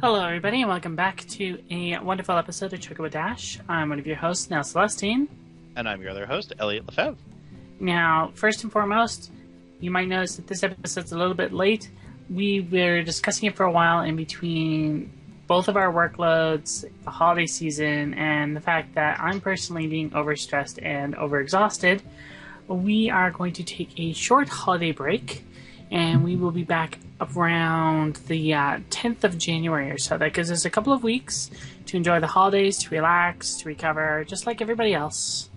Hello, everybody, and welcome back to a wonderful episode of Chocobo Dash. I'm one of your hosts, now Celestine. And I'm your other host, Elliot Lefebvre. Now, first and foremost, you might notice that this episode's a little bit late. We were discussing it for a while in between both of our workloads, the holiday season, and the fact that I'm personally being overstressed and overexhausted. We are going to take a short holiday break, and we will be back around the 10th of January or so. That gives us a couple of weeks to enjoy the holidays, to relax, to recover, just like everybody else.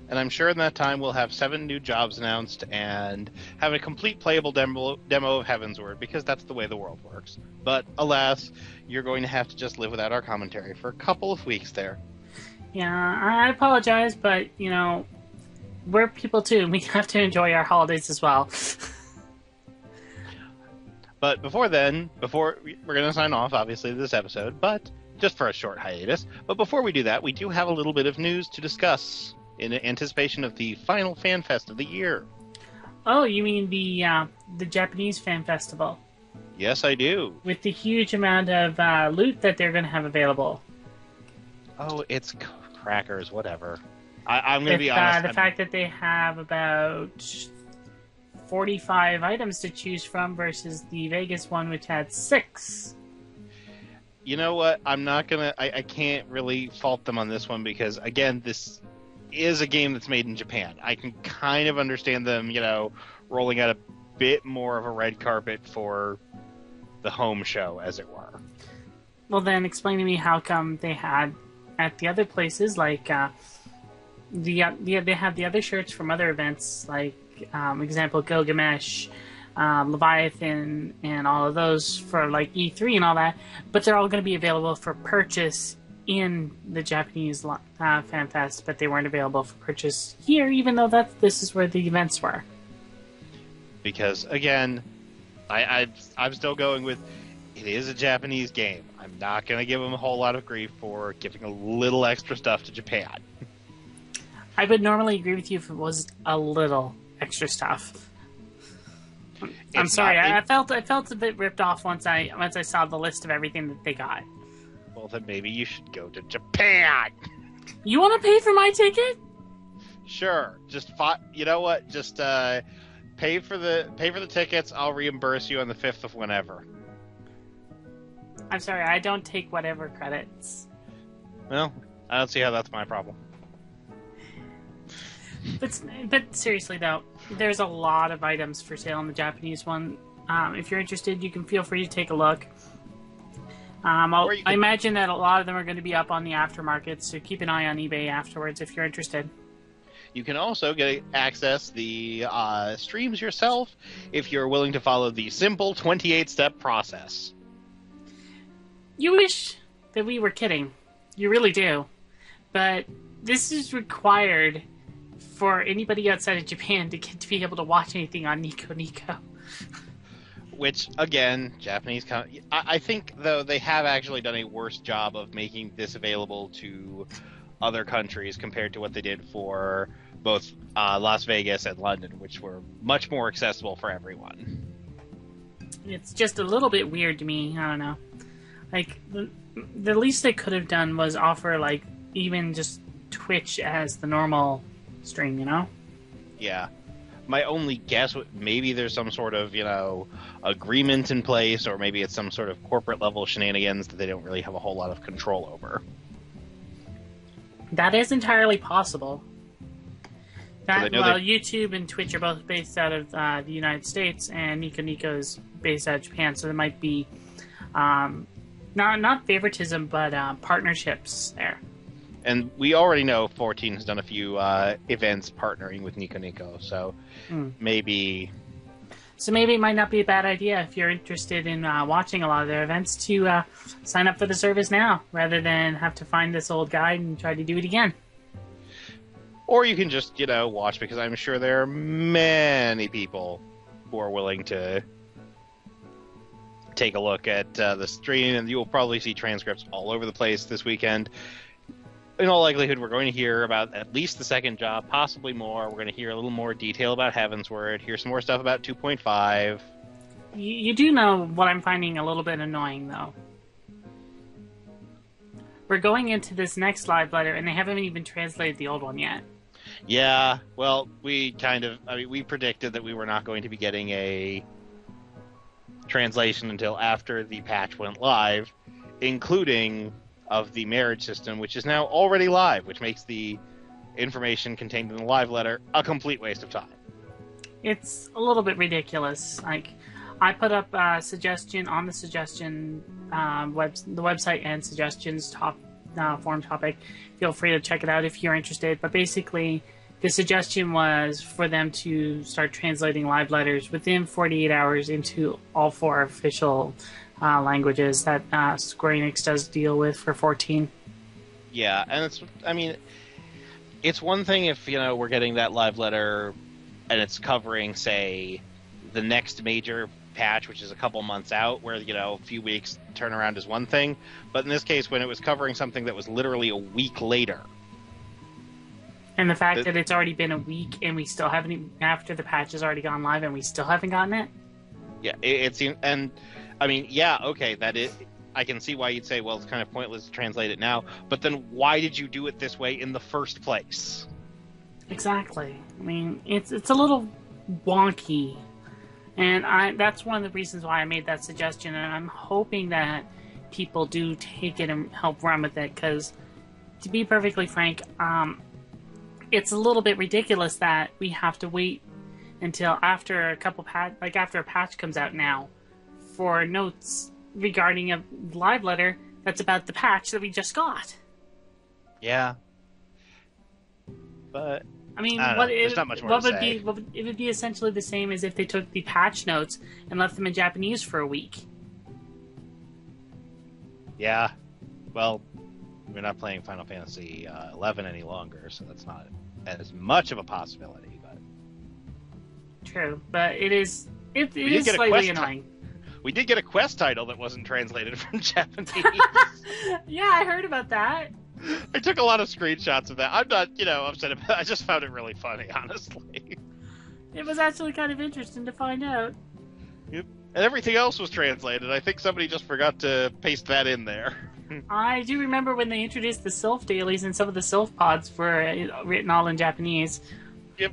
And I'm sure in that time we'll have 7 new jobs announced and have a complete playable demo of Heavensward, because that's the way the world works. But alas, you're going to have to just live without our commentary for a couple of weeks there. Yeah, I apologize, but, you know, we're people too, and we have to enjoy our holidays as well. But before then, we're going to sign off, obviously, this episode, but just for a short hiatus. But before we do that, we do have a little bit of news to discuss in anticipation of the final fan fest of the year. Oh, you mean the Japanese fan festival? Yes, I do. With the huge amount of loot that they're going to have available. Oh, it's crackers, whatever. I'm going to be honest. The fact that they have about 45 items to choose from versus the Vegas one, which had 6. You know what? I'm not going to... I can't really fault them on this one because, again, this is a game that's made in Japan. I can kind of understand them, you know, rolling out a bit more of a red carpet for the home show, as it were. Well, then explain to me how come they had at the other places, like they have the other shirts from other events, like example Gilgamesh, Leviathan, and all of those for like E3 and all that, but they're all going to be available for purchase in the Japanese Fan Fest, but they weren't available for purchase here, even though this is where the events were. Because, again, I'm still going with, it is a Japanese game. I'm not going to give them a whole lot of grief for giving a little extra stuff to Japan. I would normally agree with you if it was a little extra stuff. I'm sorry, I felt a bit ripped off once I saw the list of everything that they got. Well, then maybe you should go to Japan. You want to pay for my ticket? Sure. You know what? Just pay for the tickets. I'll reimburse you on the 5th of whenever. I'm sorry, I don't take whatever credits. Well, I don't see how that's my problem. But seriously though, there's a lot of items for sale on the Japanese one. If you're interested, you can feel free to take a look. I imagine that a lot of them are going to be up on the aftermarket, so keep an eye on eBay afterwards if you're interested. You can also access the streams yourself if you're willing to follow the simple 28-step process. You wish that we were kidding. You really do. But this is required for anybody outside of Japan to get to be able to watch anything on Nico Nico. Which, again, Japanese... I think, though, they have actually done a worse job of making this available to other countries compared to what they did for both Las Vegas and London, which were much more accessible for everyone. It's just a little bit weird to me. I don't know. Like, the least they could have done was offer, like, even just Twitch as the normal stream, you know? Yeah. My only guess, maybe there's some sort of, you know, agreement in place, or maybe it's some sort of corporate level shenanigans that they don't really have a whole lot of control over. That is entirely possible. Well, YouTube and Twitch are both based out of the United States, and Nico Nico is based out of Japan, so there might be not favoritism, but partnerships there. And we already know 14 has done a few events partnering with Nico Nico, so maybe... So maybe it might not be a bad idea if you're interested in watching a lot of their events to sign up for the service now, rather than have to find this old guide and try to do it again. Or you can just, you know, watch, because I'm sure there are many people who are willing to take a look at the stream, and you'll probably see transcripts all over the place this weekend. In all likelihood, we're going to hear about at least the second job, possibly more. We're going to hear a little more detail about Heavensward, hear some more stuff about 2.5. You do know what I'm finding a little bit annoying, though. we're going into this next live letter, and they haven't even translated the old one yet. Yeah, well, we predicted that we were not going to be getting a translation until after the patch went live, including of the marriage system, which is now already live, which makes the information contained in the live letter a complete waste of time. It's a little bit ridiculous. Like, I put up a suggestion on the suggestion the website and suggestions forum topic. Feel free to check it out if you're interested. But basically, the suggestion was for them to start translating live letters within 48 hours into all 4 official languages that Square Enix does deal with for 14. Yeah, and it's one thing if, we're getting that live letter and it's covering, say, the next major patch, which is a couple months out, where, a few weeks turnaround is one thing. But in this case, when it was covering something that was literally a week later. And the fact that it's already been a week and we still haven't, after the patch has already gone live and we still haven't gotten it? Yeah, it seems, and, yeah, okay, that is, I can see why you'd say, well, it's kind of pointless to translate it now, but then why did you do it this way in the first place? Exactly. It's a little wonky. And that's one of the reasons why I made that suggestion, and I'm hoping that people do take it and help run with it, because, to be perfectly frank, it's a little bit ridiculous that we have to wait until after after a patch comes out now for notes regarding a live letter that's about the patch that we just got. Yeah. But there's not much more to say. It would be essentially the same as if they took the patch notes and left them in Japanese for a week. Yeah. Well, we're not playing Final Fantasy 11 any longer, so that's not as much of a possibility. But true, but it is slightly annoying. We did get a quest title that wasn't translated from Japanese. Yeah, I heard about that. I took a lot of screenshots of that. I'm not, upset about it. I just found it really funny, honestly. It was actually kind of interesting to find out. Yep. And everything else was translated. I think somebody just forgot to paste that in there. I do remember when they introduced the Sylph dailies and some of the Sylph pods were written all in Japanese. Yep.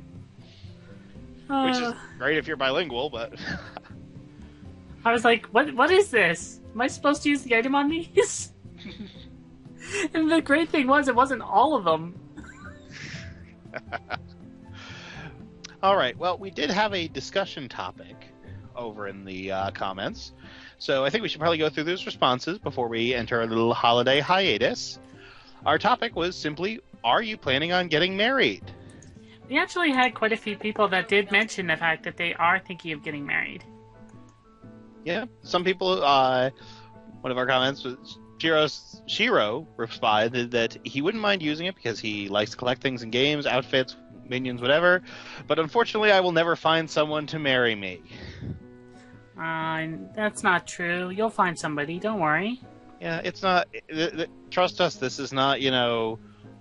Which is great if you're bilingual, but... I was like, what is this? Am I supposed to use the item on these? And the great thing was, it wasn't all of them. All right. Well, we did have a discussion topic over in the comments, so I think we should probably go through those responses before we enter a little holiday hiatus. Our topic was simply, are you planning on getting married? We actually had quite a few people that did mention the fact that they are thinking of getting married. Yeah. Some people, one of our comments was... Shiro responded that he wouldn't mind using it because he likes to collect things in games, outfits, minions, whatever, but unfortunately I will never find someone to marry me. That's not true. You'll find somebody, don't worry. Yeah, it's not... Trust us, this is not, a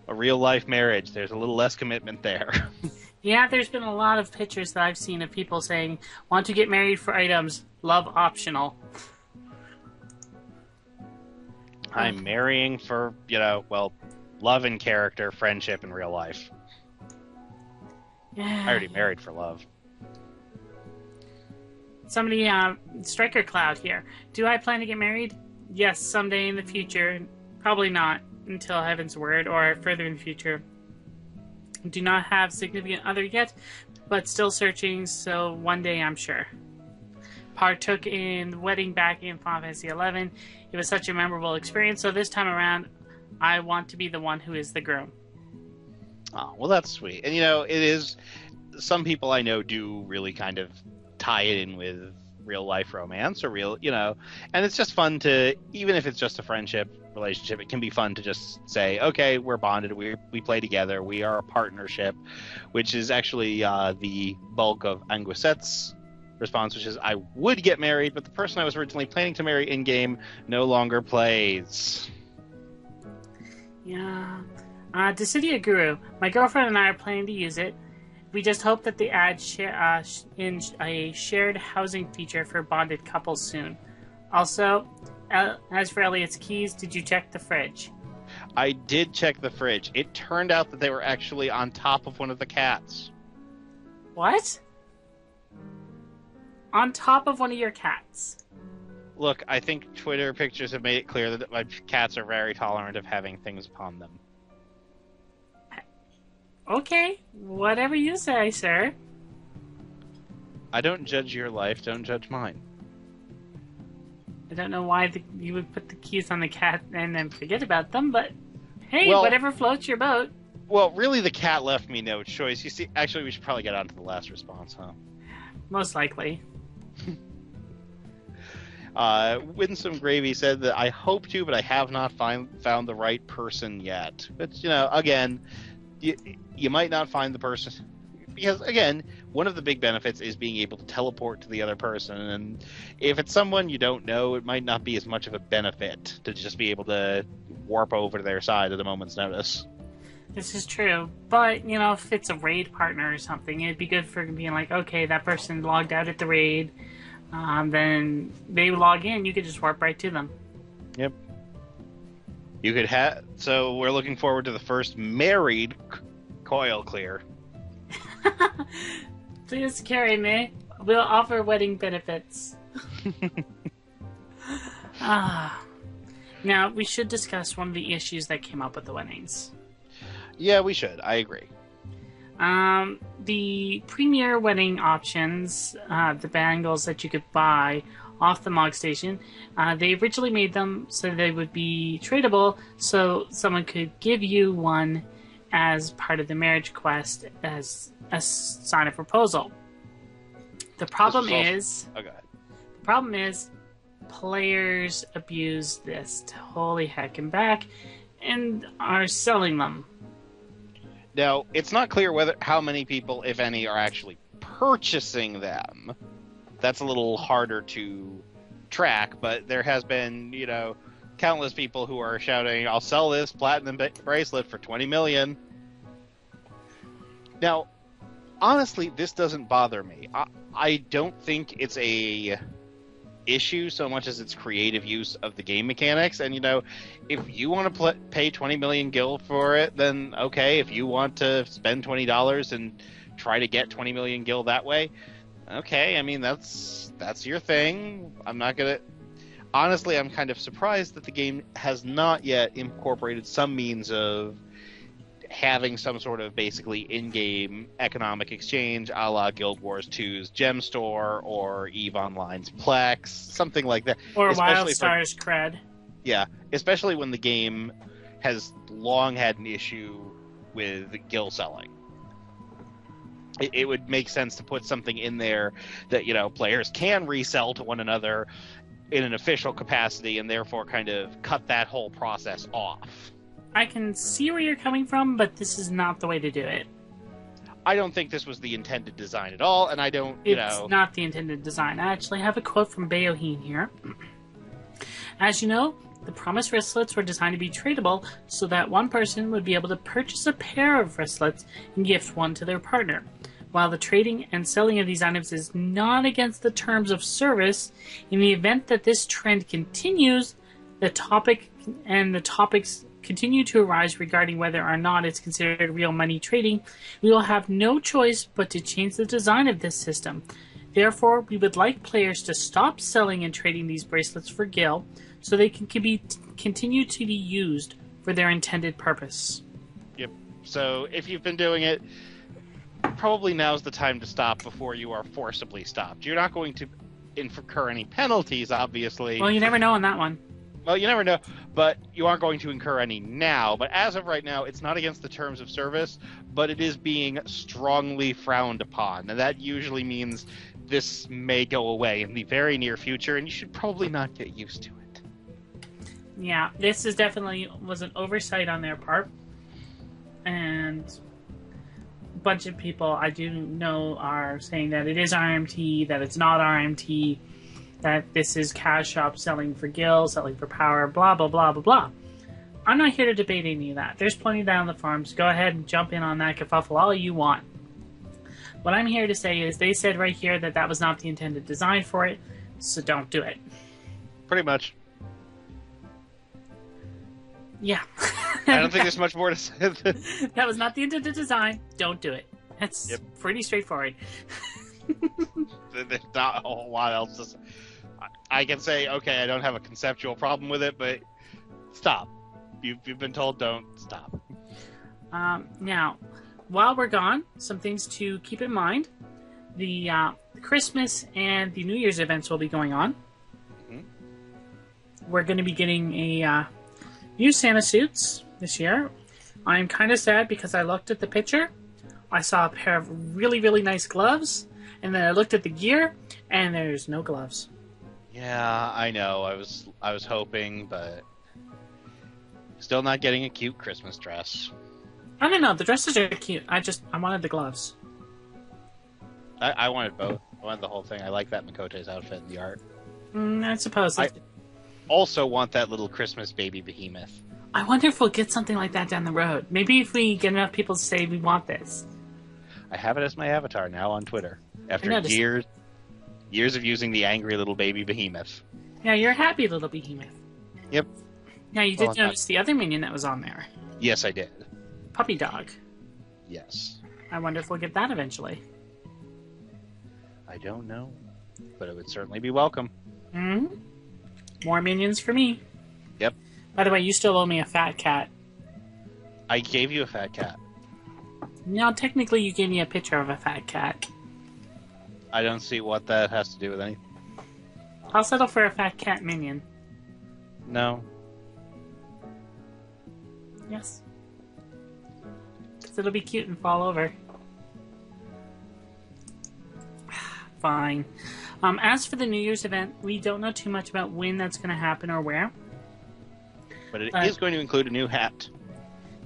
real-life marriage. There's a little less commitment there. Yeah, there's been a lot of pictures that I've seen of people saying, want to get married for items, love optional. I'm marrying for, love and character, friendship in real life. Yeah. I already married for love. Somebody, Striker Cloud here. Do I plan to get married? Yes, someday in the future. Probably not until Heaven's Word or further in the future. Do not have significant other yet, but still searching, so one day I'm sure. Partook in the wedding back in Final Fantasy XI. It was such a memorable experience, so this time around, I want to be the one who is the groom. Oh, well, that's sweet. And, it is... Some people I know do really kind of tie it in with real-life romance or real, And it's just fun to... Even if it's just a friendship relationship, it can be fun to just say, okay, we're bonded, we play together, we are a partnership, which is actually the bulk of Anguissette's response, which is, I would get married, but the person I was originally planning to marry in-game no longer plays. Yeah. Dissidia Guru. My girlfriend and I are planning to use it. We just hope that they add in a shared housing feature for bonded couples soon. Also, as for Elliot's keys, did you check the fridge? I did check the fridge. It turned out that they were actually on top of one of the cats. What? On top of one of your cats? Look, I think Twitter pictures have made it clear that my cats are very tolerant of having things upon them. Okay, whatever you say, sir. I don't judge your life, don't judge mine. I don't know why you would put the keys on the cat and then forget about them, but hey, Well, whatever floats your boat. Well, really, the cat left me no choice. You see, actually, we should probably get on to the last response, huh? Most likely. Winsome Gravy said that I hope to, but I have not found the right person yet. But, you know, again, you might not find the person. Because, again, one of the big benefits is being able to teleport to the other person. And if it's someone you don't know, it might not be as much of a benefit to just be able to warp over to their side at a moment's notice. This is true. But, you know, if it's a raid partner or something, it'd be good for being like, okay, that person logged out at the raid. Then they log in, you could just warp right to them. Yep. You could have. So we're looking forward to the first married coil clear. Please carry me. We'll offer wedding benefits. Now, we should discuss one of the issues that came up with the weddings. Yeah, we should. I agree. The premier wedding options, the bangles that you could buy off the Mog Station, they originally made them so they would be tradable, so someone could give you one as part of the marriage quest as a sign of proposal. The problem is, players abuse this to holy heck and back and are selling them. Now, it's not clear how many people, if any, are actually purchasing them. That's a little harder to track, but there has been, you know, countless people who are shouting, I'll sell this platinum bracelet for 20 million. Now, honestly, this doesn't bother me. I don't think it's a issue so much as its creative use of the game mechanics. And, you know, if you want to pay 20 million gil for it, then okay. If you want to spend $20 and try to get 20 million gil that way, okay. I mean, that's your thing. I'm not gonna. Honestly, I'm kind of surprised that the game has not yet incorporated some means of having some sort of basically in-game economic exchange, a la Guild Wars 2's Gem Store or EVE Online's Plex, something like that. Or WildStar's Cred. Yeah, especially when the game has long had an issue with gil selling. It would make sense to put something in there that, you know, players can resell to one another in an official capacity and therefore kind of cut that whole process off. I can see where you're coming from, but this is not the way to do it. I don't think this was the intended design at all, and I don't, It's not the intended design. I actually have a quote from Bayoheen here. As you know, the promised wristlets were designed to be tradable so that one person would be able to purchase a pair of wristlets and gift one to their partner. While the trading and selling of these items is not against the terms of service, in the event that this trend continues, the topics continue to arise regarding whether or not it's considered real money trading, we will have no choice but to change the design of this system. Therefore, we would like players to stop selling and trading these bracelets for gil so they can continue to be used for their intended purpose. Yep. So if you've been doing it, probably now's the time to stop before you are forcibly stopped. You're not going to incur any penalties, obviously. Well, you never know on that one. Well, you never know, but you aren't going to incur any now. But as of right now, it's not against the terms of service, but it is being strongly frowned upon. And that usually means this may go away in the very near future, and you should probably not get used to it. Yeah, this is definitely was an oversight on their part. And a bunch of people I do know are saying that it is RMT, that it's not RMT, that this is cash shop selling for gil, selling for power, blah, blah, blah, blah, blah. I'm not here to debate any of that. There's plenty down the forums. Go ahead and jump in on that kerfuffle all you want. What I'm here to say is they said right here that that was not the intended design for it, so don't do it. Pretty much. Yeah. I don't think there's much more to say. That was not the intent of design. Don't do it. That's pretty straightforward. There's not a whole lot else to say. I can say, okay, I don't have a conceptual problem with it, but stop. You've been told don't stop. Now, while we're gone, some things to keep in mind. The Christmas and the New Year's events will be going on. We're going to be getting a new Santa suits this year. I'm kind of sad because I looked at the picture. I saw a pair of really, really nice gloves. And then I looked at the gear, and there's no gloves. Yeah, I know. I was hoping, but still not getting a cute Christmas dress. I don't know. The dresses are cute. I wanted the gloves. I wanted both. I wanted the whole thing. I like that Makote's outfit in the art. I suppose. I also want that little Christmas baby behemoth. I wonder if we'll get something like that down the road. Maybe if we get enough people to say we want this. I have it as my avatar now on Twitter. After years of using the angry little baby behemoth. Yeah, you're a happy little behemoth. Yep. Now, you did notice the other minion that was on there. Yes, I did. Puppy dog. Yes. I wonder if we'll get that eventually. I don't know. But it would certainly be welcome. Mm-hmm. More minions for me. Yep. By the way, you still owe me a fat cat. I gave you a fat cat. No, technically you gave me a picture of a fat cat. I don't see what that has to do with anything. I'll settle for a fat cat minion. No. Yes. Because it'll be cute and fall over. Fine. As for the New Year's event, we don't know too much about when that's going to happen or where. But it is going to include a new hat.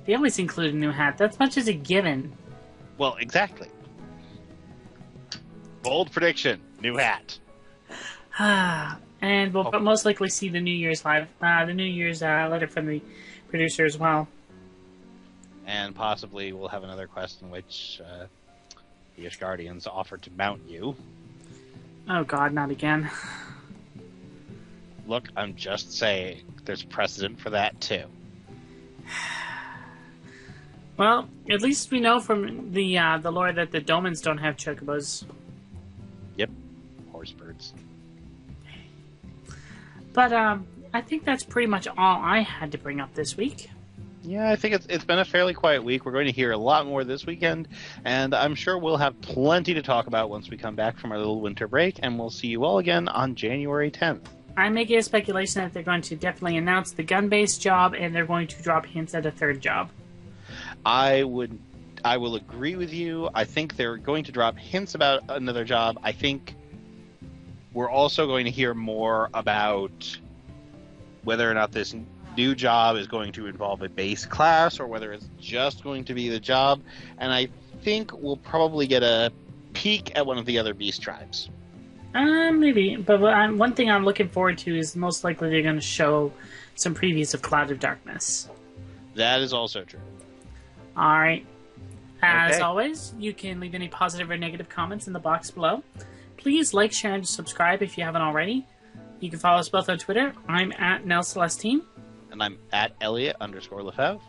They always include a new hat. That's much as a given. Well, exactly. Bold prediction. New hat. And we'll most likely see the New Year's letter from the producer as well. And possibly we'll have another quest in which the Ishgardians offer to mount you. Oh god, not again. Look, I'm just saying, there's precedent for that too. Well, at least we know from the lore that the Domans don't have chocobos. Yep, horse birds. But I think that's pretty much all I had to bring up this week. Yeah, I think it's been a fairly quiet week. We're going to hear a lot more this weekend, and I'm sure we'll have plenty to talk about once we come back from our little winter break, and we'll see you all again on January 10th. I'm making a speculation that they're going to definitely announce the gun-based job, and they're going to drop hints at a third job. I will agree with you. I think they're going to drop hints about another job. I think we're also going to hear more about whether or not this new job is going to involve a base class or whether it's just going to be the job. And I think we'll probably get a peek at one of the other beast tribes. Maybe. But one thing I'm looking forward to is most likely they're going to show some previews of Cloud of Darkness. That is also true. All right. As always, you can leave any positive or negative comments in the box below. Please like, share, and subscribe if you haven't already. You can follow us both on Twitter. I'm at Nell Celestine. And I'm at Elliot_Lefebvre.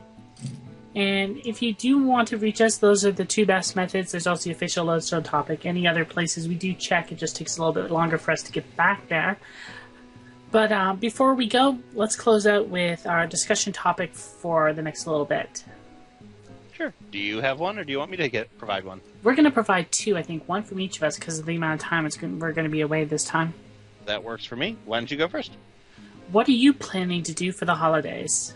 And if you do want to reach us, those are the two best methods. There's also the official Lodestone topic. Any other places we do check. It just takes a little bit longer for us to get back there. But before we go, let's close out with our discussion topic for the next little bit. Sure. Do you have one, or do you want me to provide one? We're going to provide two, I think. One from each of us because of the amount of time we're going to be away this time. That works for me. Why don't you go first? What are you planning to do for the holidays?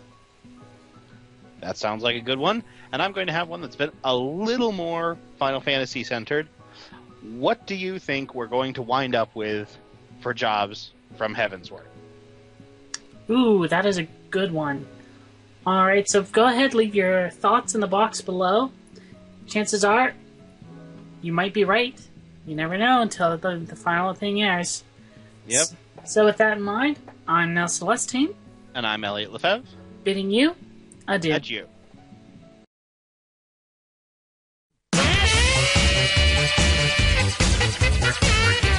That sounds like a good one. And I'm going to have one that's been a little more Final Fantasy centered. What do you think we're going to wind up with for jobs from Heavensward? Ooh, that is a good one. Alright, so go ahead, leave your thoughts in the box below. Chances are, you might be right. You never know until the final thing airs. Yep. So with that in mind, I'm Nell Celestine. And I'm Elliot Lefebvre. Bidding you adieu. Adieu. We'll be right back.